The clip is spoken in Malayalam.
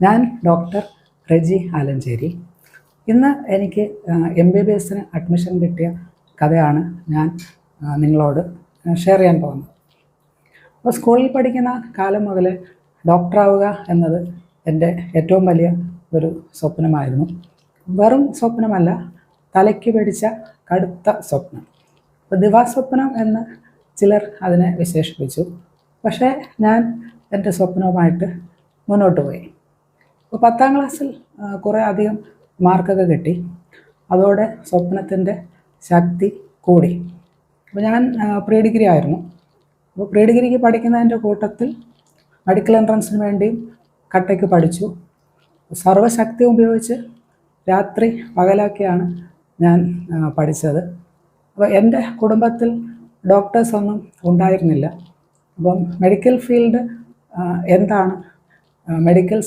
ഞാൻ ഡോക്ടർ റെജി ആലഞ്ചേരി. ഇന്ന് എനിക്ക് MBBSന് അഡ്മിഷൻ കിട്ടിയ കഥയാണ് ഞാൻ നിങ്ങളോട് ഷെയർ ചെയ്യാൻ പോകുന്നത്. അപ്പോൾ സ്കൂളിൽ പഠിക്കുന്ന കാലം മുതൽ ഡോക്ടറാവുക എന്നത് എൻ്റെ ഏറ്റവും വലിയ ഒരു സ്വപ്നമായിരുന്നു. വെറും സ്വപ്നമല്ല, തലയ്ക്ക് പിടിച്ച കടുത്ത സ്വപ്നം. അപ്പോൾ ദിവാസ്വപ്നം എന്ന് ചിലർ അതിനെ വിശേഷിപ്പിച്ചു. പക്ഷേ ഞാൻ എൻ്റെ സ്വപ്നവുമായിട്ട് മുന്നോട്ട് പോയി. അപ്പോൾ 10ാം ക്ലാസ്സിൽ കുറേ അധികം മാർക്കൊക്കെ കിട്ടി. അതോടെ സ്വപ്നത്തിൻ്റെ ശക്തി കൂടി. അപ്പോൾ ഞാൻ പ്രീ ഡിഗ്രി ആയിരുന്നു. അപ്പോൾ പ്രീ ഡിഗ്രിക്ക് പഠിക്കുന്നതിൻ്റെ കൂട്ടത്തിൽ മെഡിക്കൽ എൻട്രൻസിന് വേണ്ടിയും കട്ടയ്ക്ക് പഠിച്ചു. സർവ്വശക്തി ഉപയോഗിച്ച് രാത്രി പകലാക്കിയാണ് ഞാൻ പഠിച്ചത്. അപ്പോൾ എൻ്റെ കുടുംബത്തിൽ ഡോക്ടേഴ്സൊന്നും ഉണ്ടായിരുന്നില്ല. അപ്പം മെഡിക്കൽ ഫീൽഡ് എന്താണ്, മെഡിക്കൽ